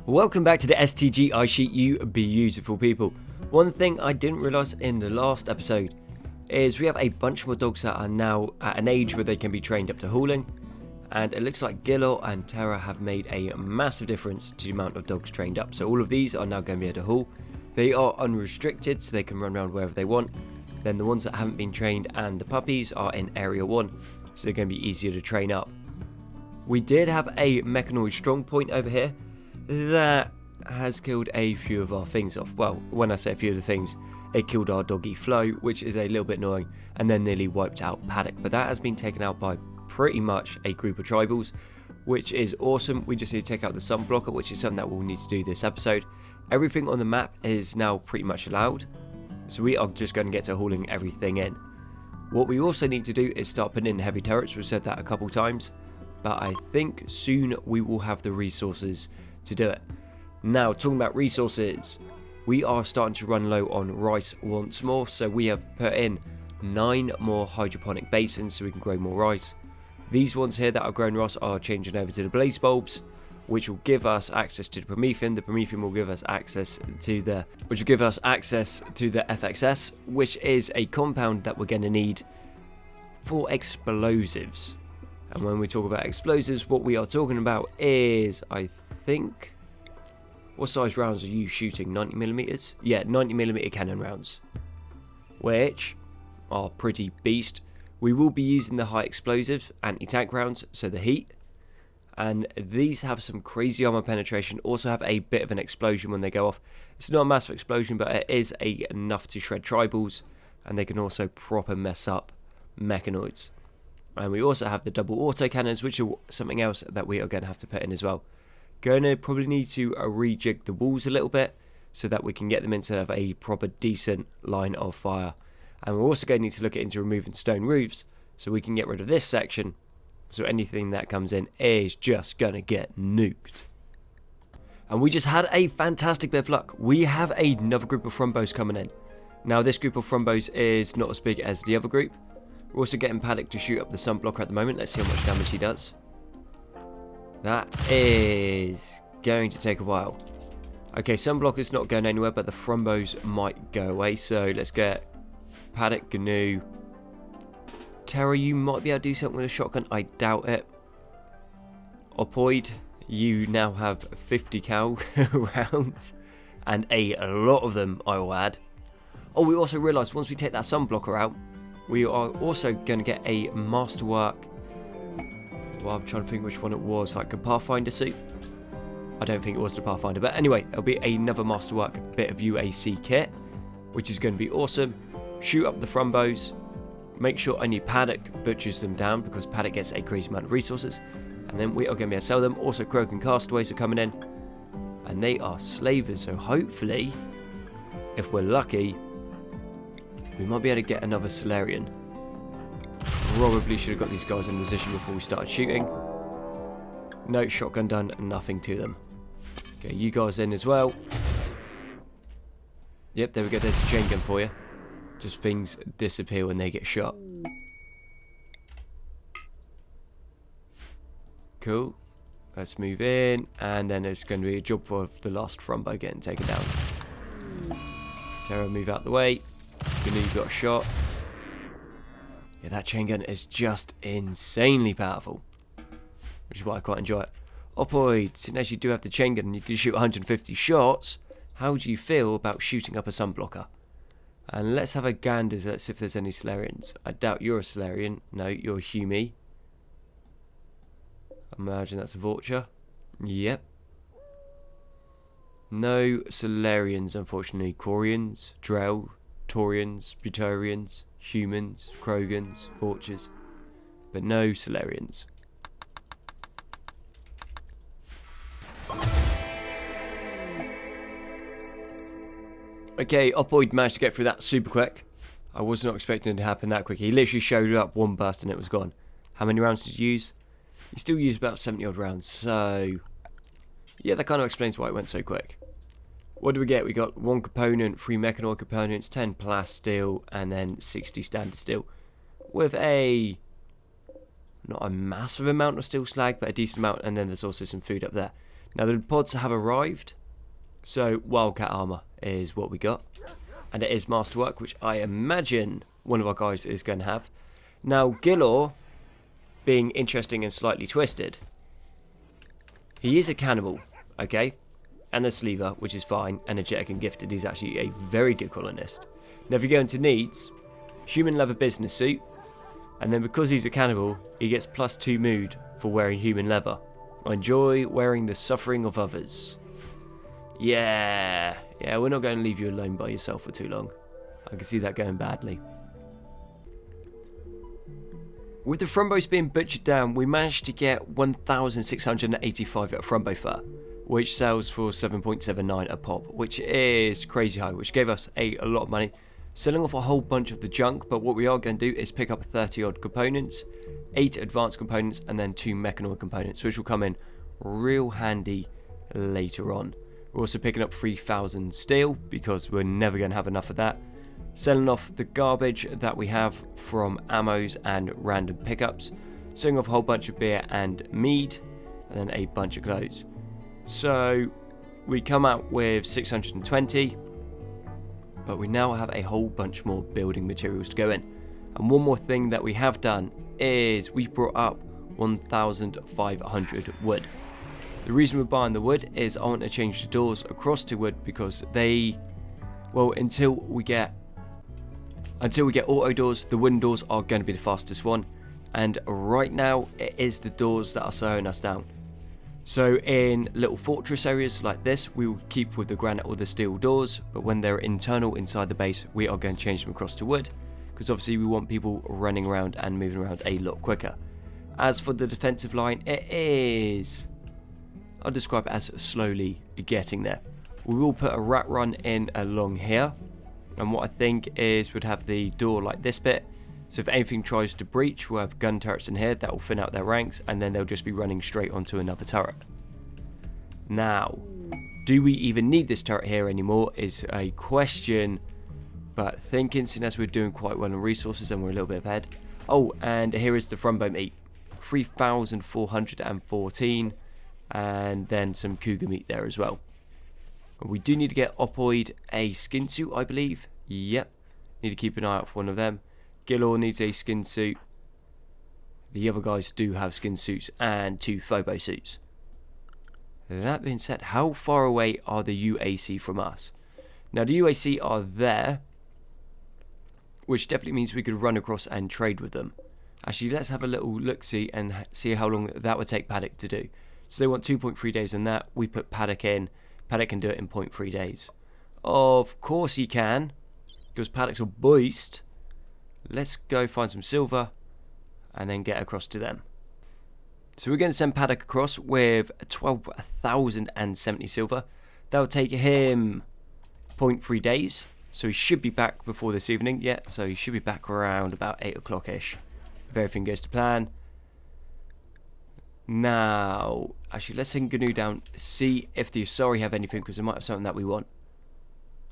Welcome back to the STG ice sheet, you beautiful people. One thing I didn't realise in the last episode is we have a bunch more dogs that are now at an age where they can be trained up to hauling, and it looks like Gilor and Terra have made a massive difference to the amount of dogs trained up. So all of these are now going to be able to haul. They are unrestricted, so they can run around wherever they want. Then the ones that haven't been trained and the puppies are in area 1, so they're going to be easier to train up. We did have a mechanoid strong point over here that has killed a few of our things off. Well, when I say a few of the things, it killed our doggy Flo, which is a little bit annoying, and then nearly wiped out Paddock. But that has been taken out by pretty much a group of tribals, which is awesome. We just need to take out the sun blocker, which is something that we'll need to do this episode. Everything on the map is now pretty much allowed, so we are just going to get to hauling everything in. What we also need to do is start putting in heavy turrets. We've said that a couple times, but I think soon we will have the resources to do it. Now, talking about resources, we are starting to run low on rice once more, so we have put in 9 more hydroponic basins so we can grow more rice. These ones here that are growing rice are changing over to the blaze bulbs, which will give us access to the Promethean. The Promethean will give us access to the FXS, which is a compound that we're going to need for explosives. And when we talk about explosives, what we are talking about is, I think, what size rounds are you shooting? 90mm? Yeah, 90mm cannon rounds, which are pretty beast. We will be using the high explosive anti-tank rounds, so the heat, and these have some crazy armor penetration, also have a bit of an explosion when they go off. It's not a massive explosion, but it is enough to shred tribals, and they can also proper mess up mechanoids. And we also have the double auto cannons, which are something else that we are going to have to put in as well. Going to probably need to rejig the walls a little bit so that we can get them into a proper decent line of fire. And we're also going to need to look into removing stone roofs so we can get rid of this section, so anything that comes in is just going to get nuked. And we just had a fantastic bit of luck. We have another group of Thrumbos coming in. Now this group of Thrumbos is not as big as the other group. We're also getting Paddock to shoot up the sun blocker at the moment. Let's see how much damage he does. That is going to take a while. Okay, sun blocker's not going anywhere, but the Thrumbos might go away. So let's get Paddock, Gnu. Terra, you might be able to do something with a shotgun. I doubt it. Opoid, you now have 50 cal rounds, and a lot of them, I will add. Oh, we also realised once we take that sun blocker out, we are also going to get a masterwork. Well, I'm trying to think which one it was, like a Pathfinder suit. I don't think it was the Pathfinder, but anyway, there'll be another masterwork bit of UAC kit, which is going to be awesome. Shoot up the Thrumbos. Make sure only Paddock butchers them down, because Paddock gets a crazy amount of resources. And then we are going to be able to sell them. Also, Croak and Castaways are coming in, and they are slavers. So hopefully, if we're lucky, we might be able to get another Solarian. Probably should have got these guys in position before we started shooting. No, shotgun done, nothing to them. Okay, you guys in as well. Yep, there we go. There's a chain gun for you. Just things disappear when they get shot. Cool. Let's move in, and then there's going to be a job for the last Thrumbo getting taken down. Terra, move out the way. Gnu got a shot. Yeah, that chain gun is just insanely powerful, which is why I quite enjoy it. Opoid, since as you do have the chain gun and you can shoot 150 shots, how do you feel about shooting up a sunblocker? And let's have a gander, let's see if there's any Solarians. I doubt you're a Solarian. No, you're a Humi. Imagine that's a Vulture. Yep. No Solarians, unfortunately. Quarians, Drell, Taurians, Butorians, Humans, Krogans, Vultures. But no Solarians. Okay, Opoid managed to get through that super quick. I was not expecting it to happen that quick. He literally showed up one burst and it was gone. How many rounds did you use? You still used about 70 odd rounds, so yeah, that kind of explains why it went so quick. What do we get? We got 1 component, 3 mechanoid components, 10 plasteel, and then 60 standard steel. With a not a massive amount of steel slag, but a decent amount, and then there's also some food up there. Now the pods have arrived, so Wildcat armor is what we got, and it is masterwork, which I imagine one of our guys is going to have. Now Gilor, being interesting and slightly twisted, he is a cannibal, okay, and a sleever, which is fine, energetic and gifted. He's actually a very good colonist. Now if you go into needs, human leather business suit, and then because he's a cannibal, he gets +2 mood for wearing human leather. I enjoy wearing the suffering of others. Yeah, we're not going to leave you alone by yourself for too long. I can see that going badly. With the Frumbos being butchered down, we managed to get 1,685 at Frumbo fur, which sells for 7.79 a pop, which is crazy high, which gave us a lot of money. Selling off a whole bunch of the junk, but what we are going to do is pick up 30 odd components, 8 advanced components, and then 2 mechanoid components, which will come in real handy later on. We're also picking up 3,000 steel, because we're never going to have enough of that. Selling off the garbage that we have from ammos and random pickups. Selling off a whole bunch of beer and mead, and then a bunch of clothes. So we come out with 620, but we now have a whole bunch more building materials to go in. And one more thing that we have done is we brought up 1,500 wood. The reason we're buying the wood is I want to change the doors across to wood, because they, well, until we get auto doors, the wooden doors are going to be the fastest one, and right now it is the doors that are slowing us down. So in little fortress areas like this, we will keep with the granite or the steel doors, but when they're internal inside the base, we are going to change them across to wood, because obviously we want people running around and moving around a lot quicker. As for the defensive line, it is, I'll describe it as slowly getting there. We will put a rat run in along here, and what I think is we'd have the door like this bit, so if anything tries to breach, we'll have gun turrets in here that will thin out their ranks, and then they'll just be running straight onto another turret. Now, do we even need this turret here anymore is a question, but thinking, seeing as we're doing quite well on resources and we're a little bit ahead. Oh, and here is the Frumbo meat, 3,414, and then some cougar meat there as well. We do need to get Opoid a skin suit, I believe. Yep, need to keep an eye out for one of them. Gilor needs a skin suit. The other guys do have skin suits and 2 Phobo suits. That being said, how far away are the UAC from us? Now the UAC are there, which definitely means we could run across and trade with them. Actually, let's have a little look-see and see how long that would take Paddock to do. So they want 2.3 days on that. We put Paddock in. Paddock can do it in 0.3 days. Of course he can, because Paddock's a beast. Let's go find some silver and then get across to them. So we're going to send Paddock across with 12,070 silver. That'll take him 0.3 days. So he should be back before this evening. Yeah, so he should be back around about 8 o'clock-ish. If everything goes to plan. Now, actually, let's send Gnu down, see if the Asari have anything, because they might have something that we want.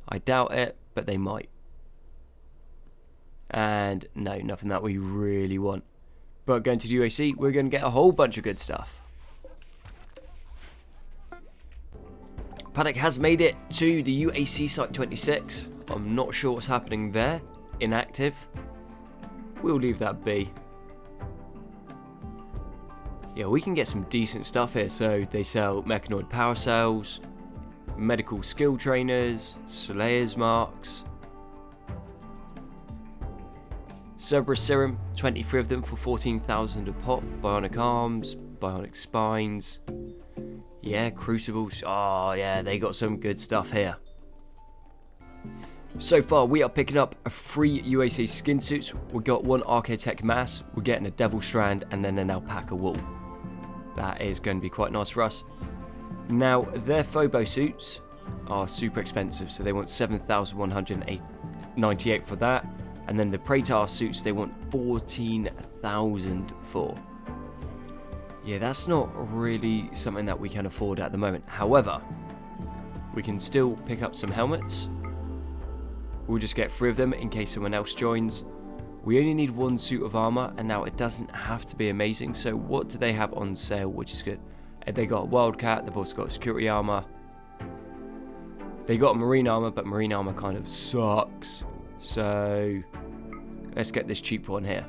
I doubt it, but they might. And no, nothing that we really want. But going to the UAC, we're going to get a whole bunch of good stuff. Paddock has made it to the UAC Site 26. I'm not sure what's happening there. Inactive. We'll leave that be. Yeah, we can get some decent stuff here. So they sell mechanoid power cells, medical skill trainers, Slayer's marks, Cerberus serum, 23 of them for 14,000 a pop, bionic arms, bionic spines, yeah, crucibles. Oh yeah, they got some good stuff here. So far we are picking up 3 UAC skin suits. We got 1 Architect mass, we're getting a devil strand, and then an alpaca wool. That is going to be quite nice for us. Now, their Phobo suits are super expensive, so they want 7,198 for that. And then the Praetor suits, they want 14,000 for. Yeah, that's not really something that we can afford at the moment. However, we can still pick up some helmets. We'll just get 3 of them in case someone else joins. We only need 1 suit of armor, and now it doesn't have to be amazing. So what do they have on sale, which is good? They got a Wildcat, they've also got security armor. They got a marine armor, but marine armor kind of sucks. So let's get this cheap one here.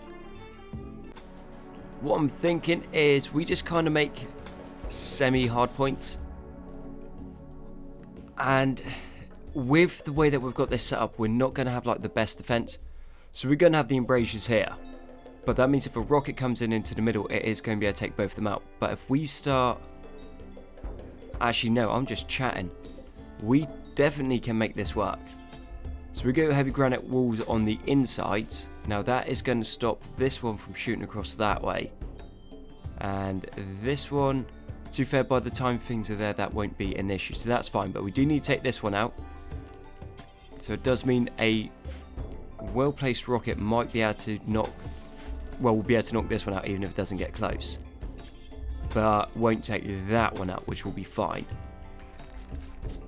What I'm thinking is we just kind of make semi-hard points. And with the way that we've got this set up, we're not going to have like the best defense. So we're going to have the embrasures here. But that means if a rocket comes in into the middle, it is going to be able to take both of them out. But if we start... Actually, no, I'm just chatting. We definitely can make this work. So we go heavy granite walls on the insides. Now that is going to stop this one from shooting across that way. And this one, to be fair, by the time things are there, that won't be an issue. So that's fine, but we do need to take this one out. So it does mean a well-placed rocket might be able to knock... Well, we'll be able to knock this one out even if it doesn't get close. But won't take that one out, which will be fine.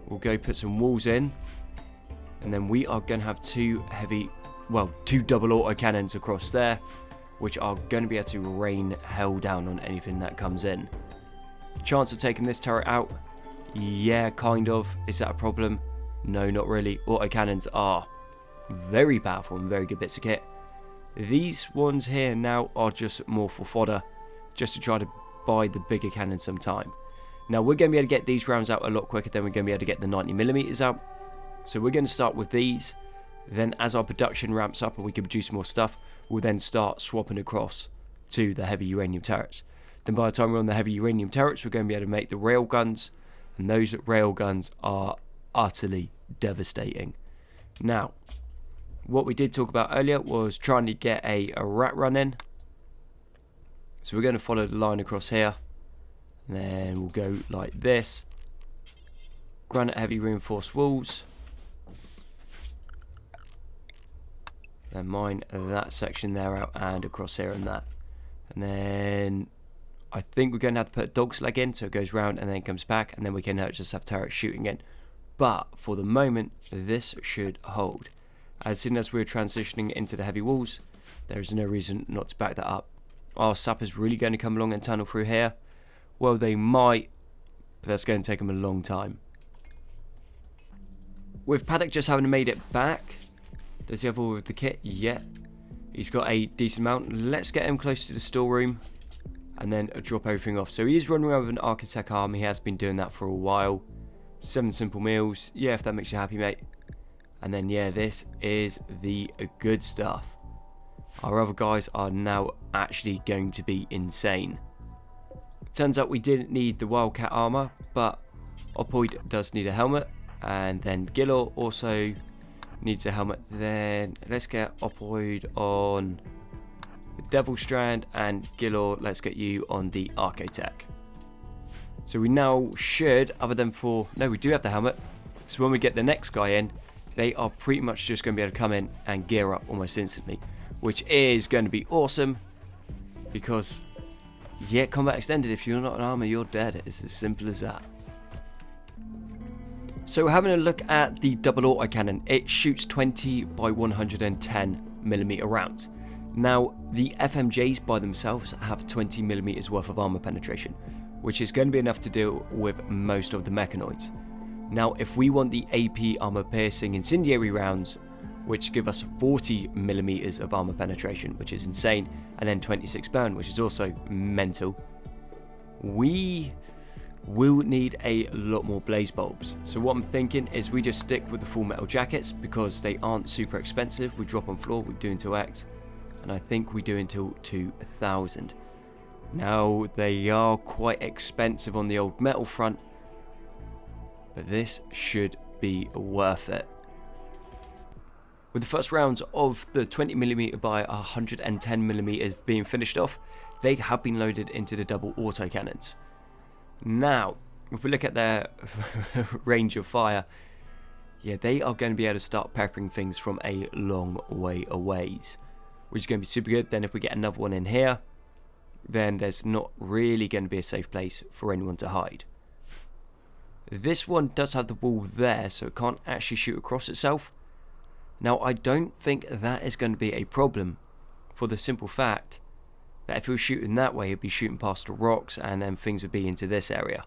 We'll go put some walls in. And then we are going to have two double auto cannons across there, which are going to be able to rain hell down on anything that comes in. Chance of taking this turret out? Yeah, kind of. Is that a problem? No, not really. Auto cannons are very powerful and very good bits of kit. These ones here now are just more for fodder, just to try to buy the bigger cannon some time. Now we're going to be able to get these rounds out a lot quicker than we're going to be able to get the 90mm out. So we're going to start with these. Then as our production ramps up and we can produce more stuff, we'll then start swapping across to the heavy uranium turrets. Then by the time we're on the heavy uranium turrets, we're going to be able to make the rail guns. And those rail guns are utterly devastating. Now, what we did talk about earlier was trying to get a rat run in. So we're going to follow the line across here. And then we'll go like this. Granite heavy reinforced walls. Then mine that section there out and across here and that. And then I think we're going to have to put a dog's leg in so it goes round and then comes back. And then we can just have turrets shooting in. But for the moment, this should hold. As soon as we're transitioning into the heavy walls, there is no reason not to back that up. Are sappers really going to come along and tunnel through here? Well, they might, but that's going to take them a long time. With Paddock just having made it back, does he have all of the kit? Yeah. He's got a decent amount. Let's get him close to the storeroom and then drop everything off. So he is running around with an Architect arm. He has been doing that for a while. 7 simple meals. Yeah, if that makes you happy, mate. And then, yeah, this is the good stuff. Our other guys are now actually going to be insane. Turns out we didn't need the Wildcat armor, but Opoid does need a helmet. And then Gilor also needs a helmet. Then let's get Opoid on the Devil Strand, and Gilor, let's get you on the Architect. So we now should, other than for... No, we do have the helmet. So when we get the next guy in, they are pretty much just going to be able to come in and gear up almost instantly. Which is going to be awesome. Because, yeah, combat extended. If you're not an armor, you're dead. It's as simple as that. So we're having a look at the double auto cannon. It shoots 20 by 110mm rounds. Now, the FMJs by themselves have 20mm worth of armor penetration, which is going to be enough to deal with most of the mechanoids. Now, if we want the AP armor piercing incendiary rounds, which give us 40mm of armor penetration, which is insane, and then 26 burn, which is also mental, we will need a lot more blaze bulbs. So what I'm thinking is we just stick with the full metal jackets because they aren't super expensive. We drop on floor, we do until X, and I think we do until 2000. Now, they are quite expensive on the old metal front, but this should be worth it. With the first rounds of the 20mm by 110mm being finished off, they have been loaded into the double auto cannons. Now, if we look at their range of fire, yeah, they are going to be able to start peppering things from a long way away, which is going to be super good. Then if we get another one in here, then there's not really going to be a safe place for anyone to hide. This one does have the wall there, so it can't actually shoot across itself. Now, I don't think that is going to be a problem, for the simple fact that if he was shooting that way, he'd be shooting past the rocks and then things would be into this area.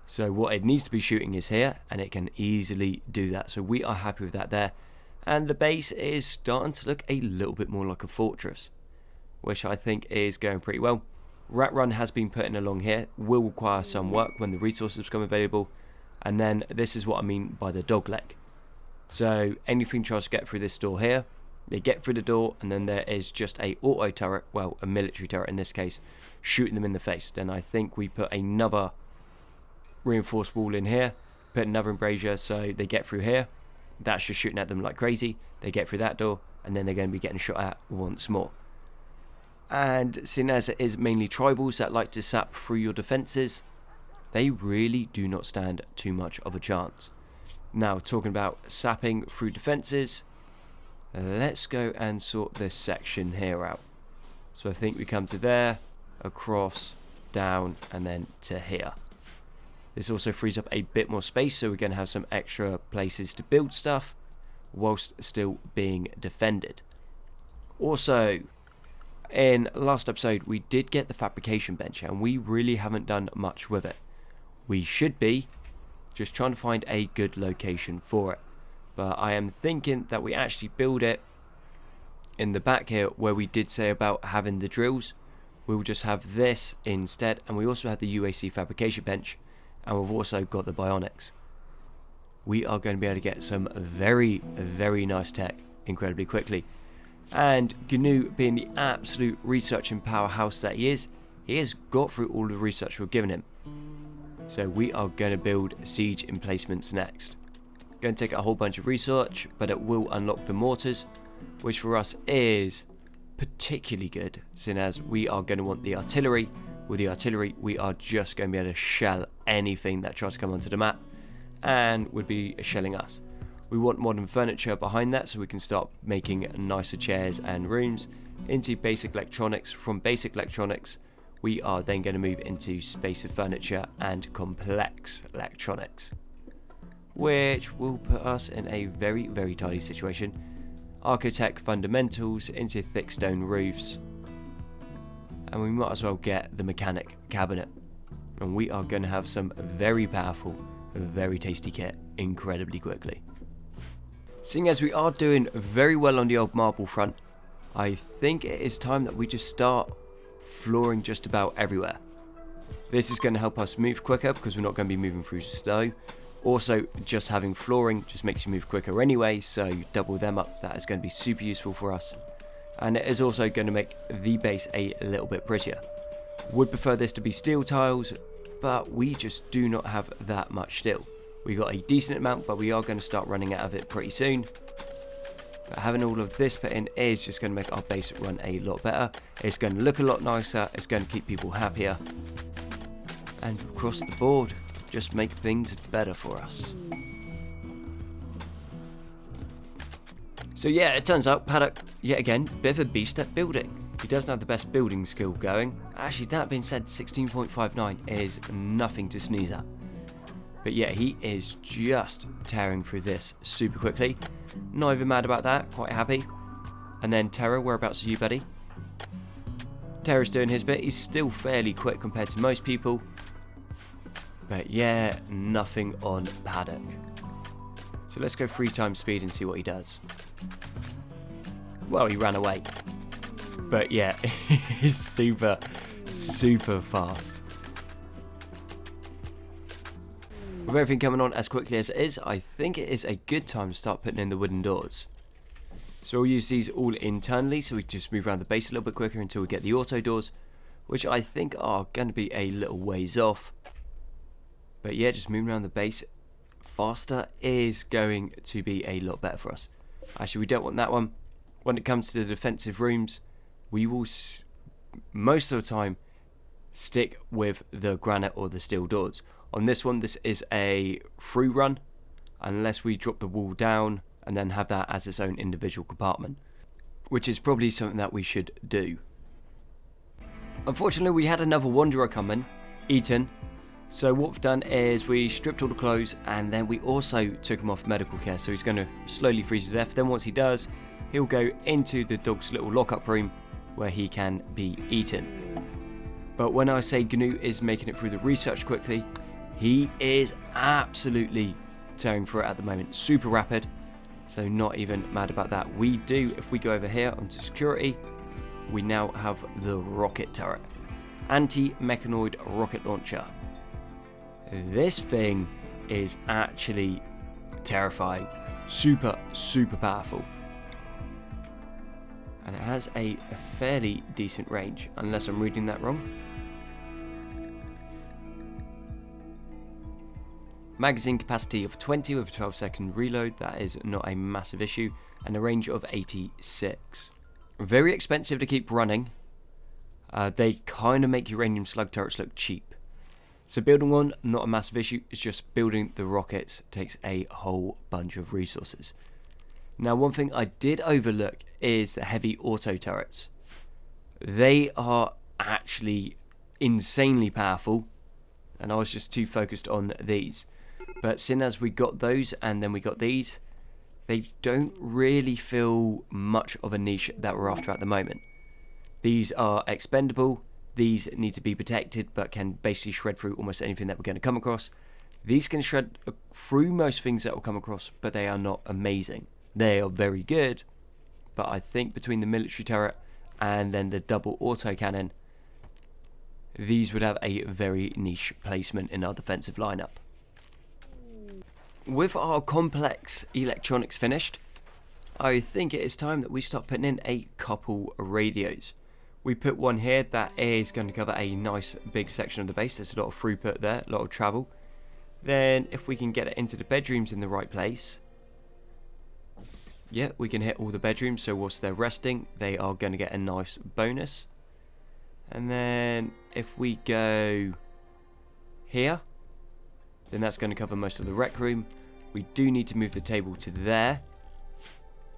So what it needs to be shooting is here, and it can easily do that. So we are happy with that there. And the base is starting to look a little bit more like a fortress, which I think is going pretty well. Rat Run has been put in along here, will require some work when the resources become available. And then this is what I mean by the dog leg. So anything tries to get through this door here, they get through the door, and then there is just a auto turret, well, a military turret in this case, shooting them in the face. Then I think we put another reinforced wall in here, put another embrasure so they get through here. That's just shooting at them like crazy. They get through that door, and then they're going to be getting shot at once more. And seeing as it is mainly tribals that like to sap through your defences, they really do not stand too much of a chance. Now, talking about sapping through defences, let's go and sort this section here out. So I think we come to there, across, down, and then to here. This also frees up a bit more space, so we're going to have some extra places to build stuff whilst still being defended. Also, in last episode we did get the fabrication bench, and we really haven't done much with it. We should be just trying to find a good location for it, but I am thinking that we actually build it in the back here where we did say about having the drills. We will just have this instead, and we also have the UAC fabrication bench, and we've also got the bionics. We are going to be able to get some very, very nice tech incredibly quickly. And GNU, being the absolute research and powerhouse that he has got through all the research we've given him. So we are going to build siege emplacements next. Going to take a whole bunch of research, but it will unlock the mortars, which for us is particularly good, seeing as we are going to want the artillery. With the artillery, we are just going to be able to shell anything that tries to come onto the map and would be shelling us. We want modern furniture behind that, so we can start making nicer chairs and rooms into basic electronics. From basic electronics, we are then going to move into space of furniture and complex electronics, which will put us in a very, very tidy situation. Architect fundamentals into thick stone roofs, and we might as well get the mechanic cabinet, and we are going to have some very powerful, very tasty kit incredibly quickly. Seeing as we are doing very well on the old marble front, I think it is time that we just start flooring just about everywhere. This is going to help us move quicker because we're not going to be moving through snow. Also, just having flooring just makes you move quicker anyway, so double them up. That is going to be super useful for us. And it is also going to make the base a little bit prettier. Would prefer this to be steel tiles, but we just do not have that much steel. We got a decent amount, but we are going to start running out of it pretty soon. But having all of this put in is just going to make our base run a lot better. It's going to look a lot nicer, it's going to keep people happier, and across the board, just make things better for us. So yeah, it turns out Paddock, yet again, bit of a beast at building. He doesn't have the best building skill going. Actually, that being said, 16.59 is nothing to sneeze at. But yeah, he is just tearing through this super quickly. Not even mad about that, quite happy. And then Terra, whereabouts are you, buddy? Terra's doing his bit. He's still fairly quick compared to most people. But yeah, nothing on Paddock. So let's go 3 times speed and see what he does. Well, he ran away. But yeah, he's super, super fast. With everything coming on as quickly as it is, I think it is a good time to start putting in the wooden doors. So we'll use these all internally, so we can just move around the base a little bit quicker until we get the auto doors, which I think are going to be a little ways off. But yeah, just moving around the base faster is going to be a lot better for us. Actually, we don't want that one. When it comes to the defensive rooms, we will most of the time stick with the granite or the steel doors. On this one, this is a through run, unless we drop the wall down and then have that as its own individual compartment, which is probably something that we should do. Unfortunately, we had another wanderer come in, Ethan. So what we've done is we stripped all the clothes, and then we also took him off medical care, so he's going to slowly freeze to death. Then once he does, he'll go into the dog's little lockup room, where he can be eaten. But when I say GNU is making it through the research quickly, he is absolutely tearing through it at the moment. Super rapid, so not even mad about that. We do, if we go over here onto security, we now have the rocket turret. Anti-mechanoid rocket launcher. This thing is actually terrifying. Super, super powerful. And it has a fairly decent range, unless I'm reading that wrong. Magazine capacity of 20 with a 12-second reload, that is not a massive issue, and a range of 86. Very expensive to keep running. They kind of make uranium slug turrets look cheap. So building one, not a massive issue, it's just building the rockets takes a whole bunch of resources. Now one thing I did overlook is the heavy auto turrets. They are actually insanely powerful, and I was just too focused on these. But seeing as we got those and then we got these, they don't really feel much of a niche that we're after at the moment. These are expendable, these need to be protected but can basically shred through almost anything that we're going to come across. These can shred through most things that will come across, but they are not amazing. They are very good, but I think between the military turret and then the double auto cannon, these would have a very niche placement in our defensive lineup. With our complex electronics finished, I think it is time that we start putting in a couple radios. We put one here that is going to cover a nice big section of the base. There's a lot of throughput there, a lot of travel. Then if we can get it into the bedrooms in the right place, yeah, we can hit all the bedrooms, so whilst they're resting, they are going to get a nice bonus. And then if we go here, then that's going to cover most of the rec room. We do need to move the table to there,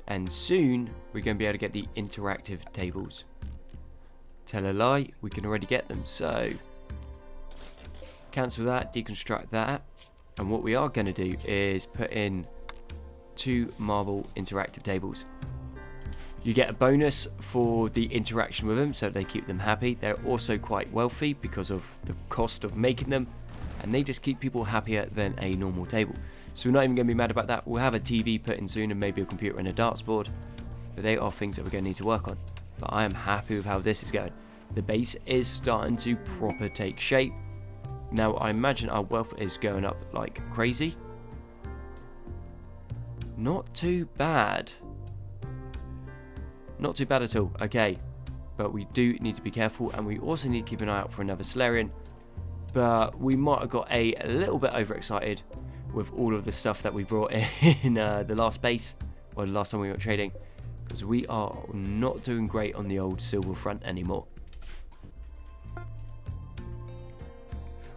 and soon we're going to be able to get the interactive tables. Tell a lie, we can already get them, so cancel that, deconstruct that, and what we are going to do is put in 2 marble interactive tables. You get a bonus for the interaction with them, so they keep them happy. They're also quite wealthy because of the cost of making them, and they just keep people happier than a normal table. So we're not even going to be mad about that. We'll have a TV put in soon and maybe a computer and a darts board, but they are things that we're going to need to work on. But I am happy with how this is going. The base is starting to proper take shape. Now I imagine our wealth is going up like crazy. Not too bad. Not too bad at all. Okay, but we do need to be careful, and we also need to keep an eye out for another Solarian. But we might have got a little bit overexcited with all of the stuff that we brought in the last base, or the last time we went trading, because we are not doing great on the old silver front anymore.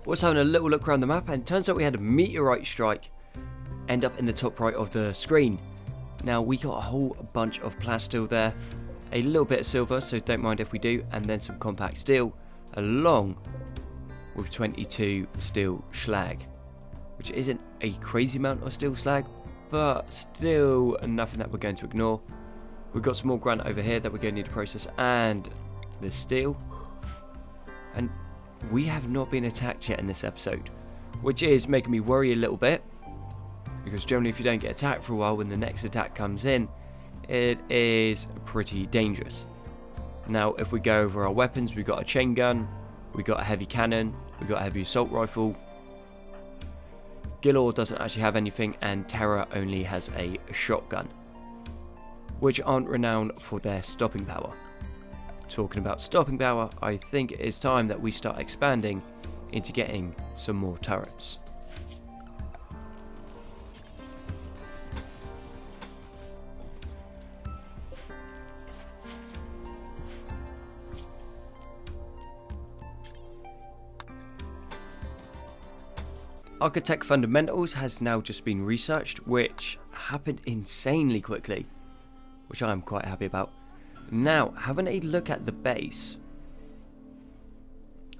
Was having a little look around the map, and it turns out we had a meteorite strike end up in the top right of the screen. Now we got a whole bunch of plasteel there, a little bit of silver, so don't mind if we do, and then some compact steel along with 22 steel slag, which isn't a crazy amount of steel slag, but still nothing that we're going to ignore. We've got some more granite over here that we're going to need to process, and the steel, and we have not been attacked yet in this episode, which is making me worry a little bit, because generally if you don't get attacked for a while, when the next attack comes in, it is pretty dangerous. Now if we go over our weapons, we've got a chain gun, we got a heavy cannon, we got a heavy assault rifle. Gilor doesn't actually have anything, and Terra only has a shotgun, which aren't renowned for their stopping power. Talking about stopping power, I think it is time that we start expanding into getting some more turrets. Architect Fundamentals has now just been researched, which happened insanely quickly, which I am quite happy about. Now, having a look at the base,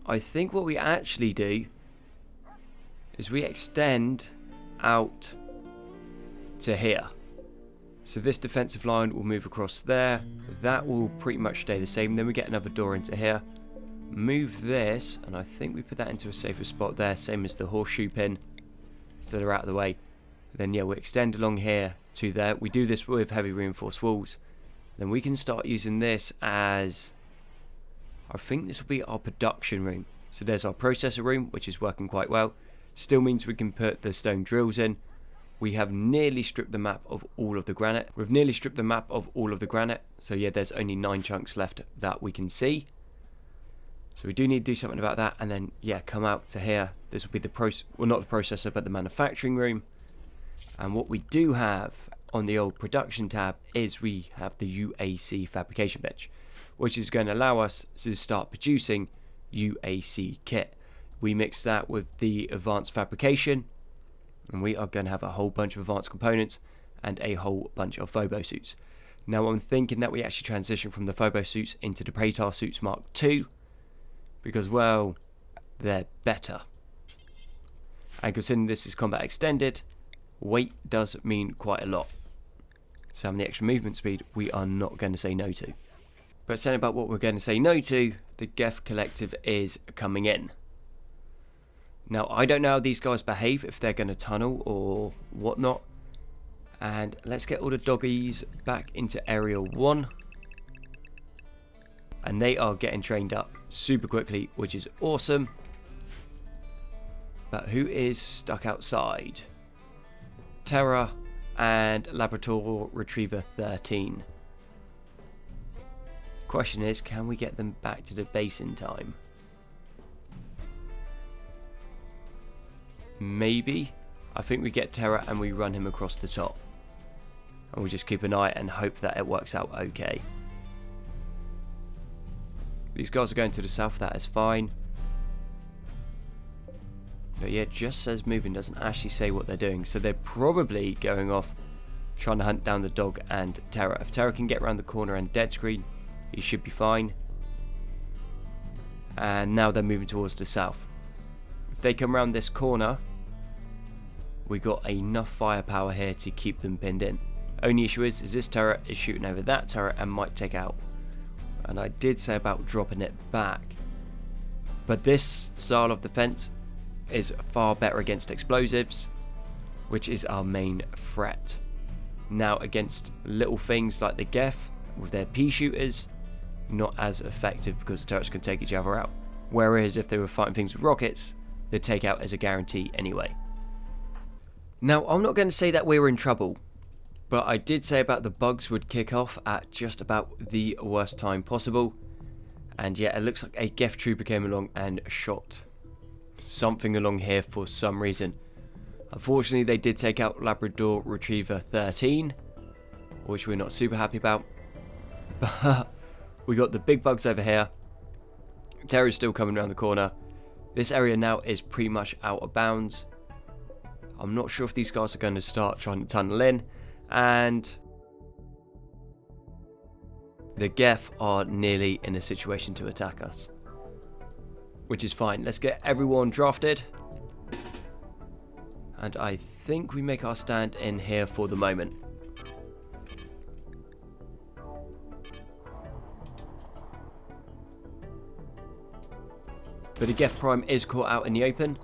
I think what we actually do is we extend out to here. So this defensive line will move across there. That will pretty much stay the same. Then we get another door into here. Move this, and I think we put that into a safer spot there, same as the horseshoe pin, so they're out of the way. Then yeah, we extend along here to there. We do this with heavy reinforced walls. Then we can start using this as, I think this will be our production room. So there's our processor room, which is working quite well. Still means we can put the stone drills in. We have nearly stripped the map of all of the granite. We've nearly stripped the map of all of the granite. So yeah, there's only 9 chunks left that we can see. So we do need to do something about that. And then yeah, come out to here. This will be the well, not the processor, but the manufacturing room. And what we do have on the old production tab is we have the UAC fabrication bench, which is going to allow us to start producing UAC kit. We mix that with the advanced fabrication, and we are going to have a whole bunch of advanced components and a whole bunch of Phobo suits. Now I'm thinking that we actually transition from the Phobo suits into the Praetor suits Mark II, because well, they're better. And considering this is combat extended, weight does mean quite a lot. So having the extra movement speed, we are not going to say no to. But saying about what we're going to say no to, the Geth Collective is coming in. Now, I don't know how these guys behave, if they're going to tunnel or whatnot. And let's get all the doggies back into Area 1. And they are getting trained up super quickly, which is awesome. But who is stuck outside? Terra and Labrador Retriever 13. Question is, can we get them back to the base in time? Maybe. I think we get Terra and we run him across the top. And we just keep an eye and hope that it works out okay. These guys are going to the south, that is fine. But yeah, it just says moving, doesn't actually say what they're doing. So they're probably going off trying to hunt down the dog and Terra. If Terra can get around the corner and dead screen, he should be fine. And now they're moving towards the south. If they come around this corner, we got enough firepower here to keep them pinned in. Only issue is this Terra is shooting over that Terra and might take out. And I did say about dropping it back. But this style of defense is far better against explosives, which is our main threat. Now against little things like the Geth with their pea shooters, not as effective because the turrets can take each other out. Whereas if they were fighting things with rockets, the takeout is a guarantee anyway. Now I'm not going to say that we're in trouble, but I did say about the bugs would kick off at just about the worst time possible. And yeah, it looks like a Geth trooper came along and shot something along here for some reason. Unfortunately, they did take out Labrador Retriever 13, which we're not super happy about. But we got the big bugs over here. Terra's still coming around the corner. This area now is pretty much out of bounds. I'm not sure if these guys are going to start trying to tunnel in. And the Geth are nearly in a situation to attack us, which is fine. Let's get everyone drafted. And I think we make our stand in here for the moment. But the Geth Prime is caught out in the open.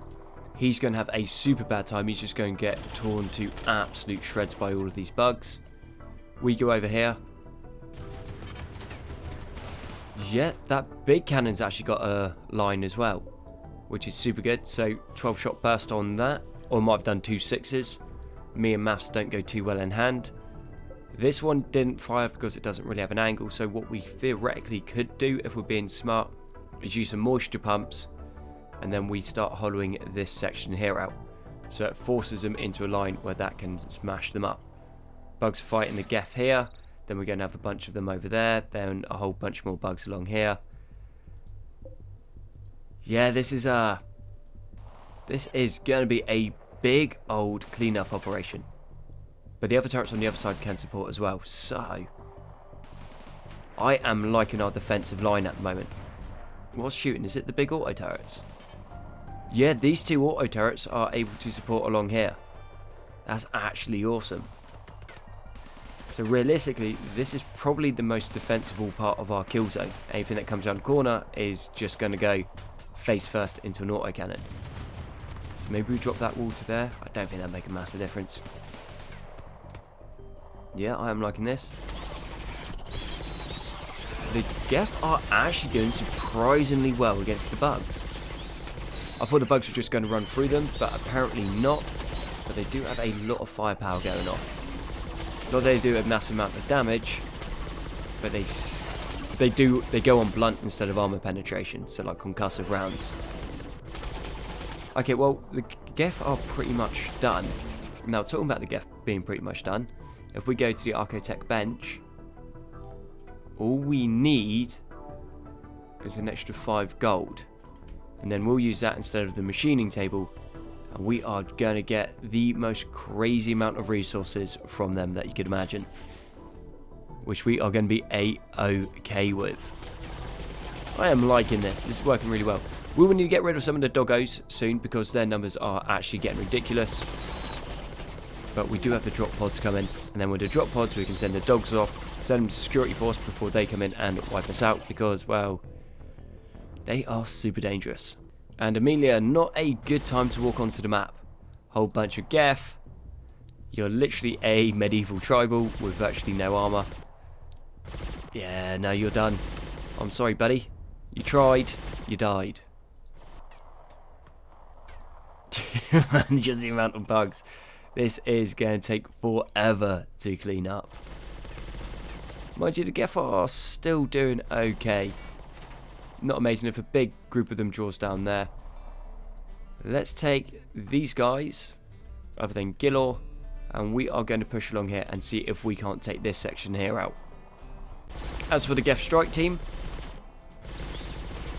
He's going to have a super bad time. He's just going to get torn to absolute shreds by all of these bugs. We go over here. Yeah, that big cannon's actually got a line as well, which is super good. So 12 shot burst on that, or might have done 2 6s. Me and maths don't go too well in hand. This one didn't fire because it doesn't really have an angle, so what we theoretically could do if we're being smart is use some moisture pumps, and then we start hollowing this section here out, so it forces them into a line where that can smash them up. Bugs fighting the Geth here, then we're going to have a bunch of them over there, then a whole bunch more bugs along here. Yeah, this is going to be a big old cleanup operation. But the other turrets on the other side can support as well, so I am liking our defensive line at the moment. What's shooting? Is it the big auto turrets? Yeah, these 2 auto turrets are able to support along here. That's actually awesome. So realistically, this is probably the most defensible part of our kill zone. Anything that comes around the corner is just going to go face first into an autocannon. So maybe we drop that wall to there. I don't think that'll make a massive difference. Yeah, I am liking this. The Geth are actually doing surprisingly well against the bugs. I thought the bugs were just going to run through them, but apparently not. But they do have a lot of firepower going on. Not that they do a massive amount of damage, but they go on blunt instead of armor penetration, so like concussive rounds. Okay, well, the Geth are pretty much done. Now, talking about the Geth being pretty much done, if we go to the Architect bench, all we need is an extra 5 gold. And then we'll use that instead of the machining table, and we are going to get the most crazy amount of resources from them that you could imagine, which we are going to be A-OK with. I am liking this. This is working really well. We will need to get rid of some of the doggos soon because their numbers are actually getting ridiculous. But we do have the drop pods coming, and then with the drop pods we can send the dogs off, send them to security force before they come in and wipe us out because, well, they are super dangerous. And Amelia, not a good time to walk onto the map. Whole bunch of Geth. You're literally a medieval tribal with virtually no armor. Yeah, no, you're done. I'm sorry, buddy. You tried, you died. Man, just the amount of bugs. This is going to take forever to clean up. Mind you, the Geth are still doing okay. Not amazing if a big group of them draws down there. Let's take these guys, other than Gilor, and we are going to push along here and see if we can't take this section here out. As for the Geth strike team,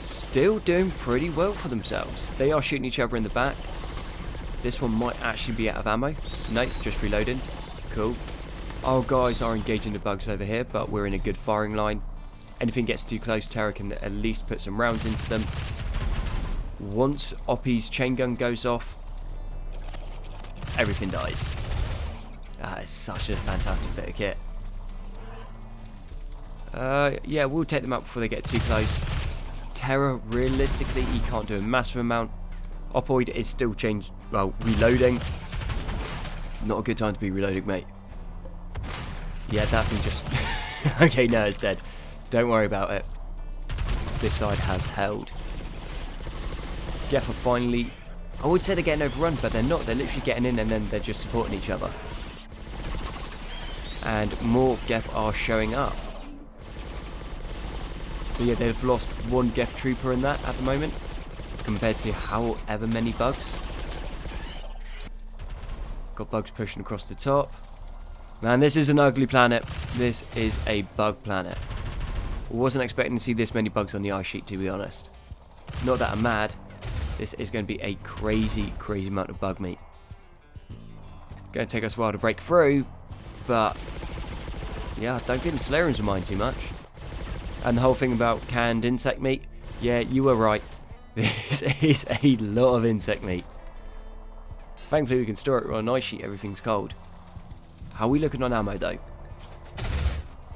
still doing pretty well for themselves. They are shooting each other in the back. This one might actually be out of ammo. Nope, just reloading. Cool. Our guys are engaging the bugs over here, but we're in a good firing line. Anything gets too close, Terra can at least put some rounds into them. Once Oppie's chain gun goes off, everything dies. That is such a fantastic bit of kit. Yeah, we'll take them out before they get too close. Terra, realistically, he can't do a massive amount. Oppoid is still reloading. Not a good time to be reloading, mate. Yeah, that thing just... Okay, no, it's dead. Don't worry about it. This side has held. Geth are finally... I would say they're getting overrun, but they're not. They're literally getting in and then they're just supporting each other. And more Geth are showing up. So yeah, they've lost one Geth trooper in that at the moment, compared to however many bugs. Got bugs pushing across the top. Man, this is an ugly planet. This is a bug planet. Wasn't expecting to see this many bugs on the ice sheet, to be honest. Not that I'm mad. This is going to be a crazy, crazy amount of bug meat. Going to take us a while to break through, but yeah, I don't think the Solarians will mind too much. And the whole thing about canned insect meat, yeah, you were right. This is a lot of insect meat. Thankfully we can store it on an ice sheet, everything's cold. How are we looking on ammo though?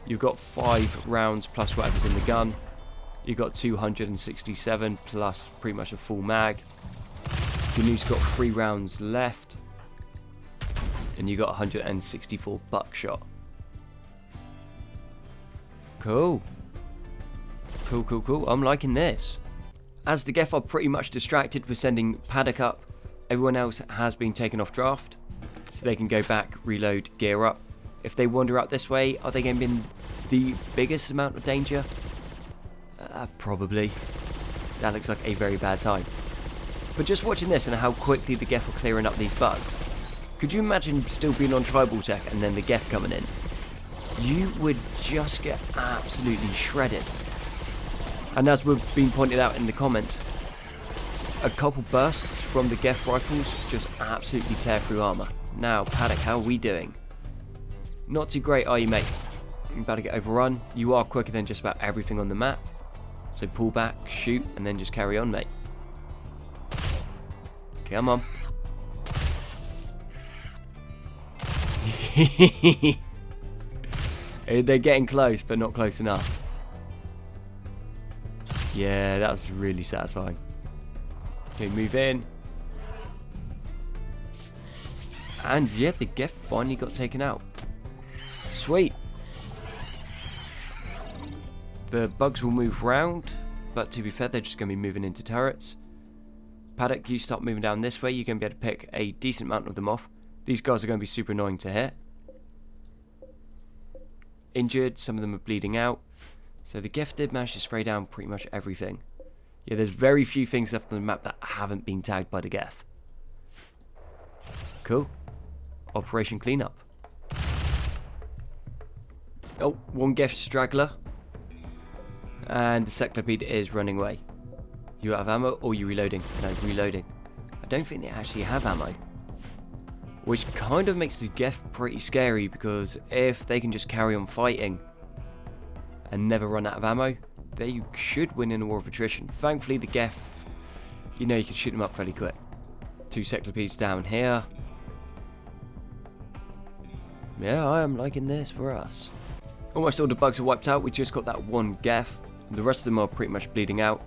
You've got 5 rounds plus whatever's in the gun. You've got 267 plus pretty much a full mag. Gnu's got 3 rounds left. And you got 164 buckshot. Cool. Cool, cool, cool. I'm liking this. As the Geth are pretty much distracted with sending Paddock up, everyone else has been taken off draft. So they can go back, reload, gear up. If they wander out this way, are they going to be in the biggest amount of danger? Probably. That looks like a very bad time. But just watching this and how quickly the Geth are clearing up these bugs. Could you imagine still being on tribal tech and then the Geth coming in? You would just get absolutely shredded. And as we've been pointed out in the comments, a couple bursts from the Geth rifles just absolutely tear through armour. Now, Paddock, how are we doing? Not too great, are you, mate? You're about to get overrun. You are quicker than just about everything on the map. So pull back, shoot, and then just carry on, mate. Come on. They're getting close, but not close enough. Yeah, that was really satisfying. Okay, move in. And yeah, the Geth finally got taken out. Sweet. The bugs will move round, but to be fair, they're just going to be moving into turrets. Paddock, you start moving down this way. You're going to be able to pick a decent amount of them off. These guys are going to be super annoying to hit. Injured, some of them are bleeding out. So the Geth did manage to spray down pretty much everything. Yeah, there's very few things left on the map that haven't been tagged by the Geth. Cool. Operation Cleanup. Oh, one Geth straggler. And the Seclopede is running away. You out of ammo or you reloading? No, reloading. I don't think they actually have ammo. Which kind of makes the Geth pretty scary, because if they can just carry on fighting and never run out of ammo, they should win in a war of attrition. Thankfully the Geth, you know, you can shoot them up fairly quick. 2 Seclopedes down here. Yeah, I am liking this for us. Almost all the bugs are wiped out. We just got that one Geth. The rest of them are pretty much bleeding out.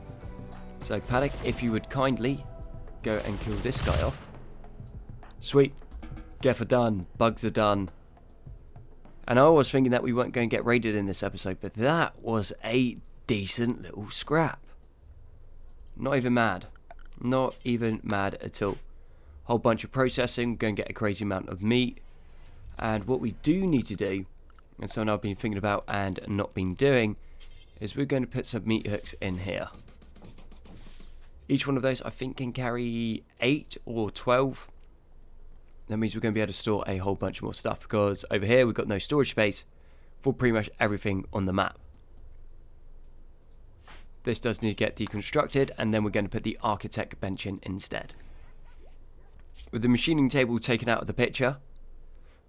So Paddock, if you would kindly go and kill this guy off. Sweet. Geth are done. Bugs are done. And I was thinking that we weren't going to get raided in this episode, but that was a decent little scrap. Not even mad. Not even mad at all. Whole bunch of processing. Going to get a crazy amount of meat. And what we do need to do, and something I've been thinking about and not been doing, is we're going to put some meat hooks in here. Each one of those I think can carry 8 or 12. That means we're going to be able to store a whole bunch more stuff, because over here we've got no storage space for pretty much everything on the map. This does need to get deconstructed, and then we're going to put the architect bench in instead. With the machining table taken out of the picture,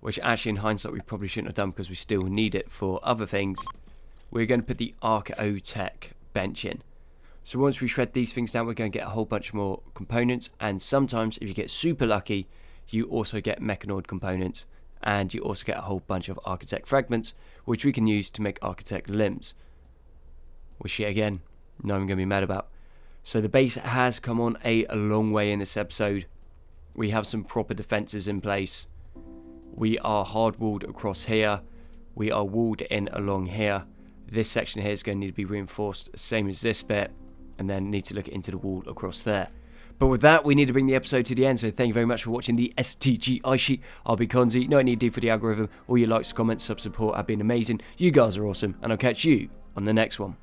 which actually in hindsight we probably shouldn't have done because we still need it for other things, we're going to put the architect bench in. So once we shred these things down, we're going to get a whole bunch more components, and sometimes if you get super lucky, you also get mechanoid components, and you also get a whole bunch of architect fragments, which we can use to make architect limbs, which yet again, no one going to be mad about. So the base has come on a long way in this episode. We have some proper defences in place. We are hard walled across here. We are walled in along here. This section here is going to need to be reinforced, same as this bit, and then need to look into the wall across there. But with that, we need to bring the episode to the end, so thank you very much for watching the STG ice sheet. I'll be Konzi. No need to do for the algorithm. All your likes, comments, sub support have been amazing. You guys are awesome, and I'll catch you on the next one.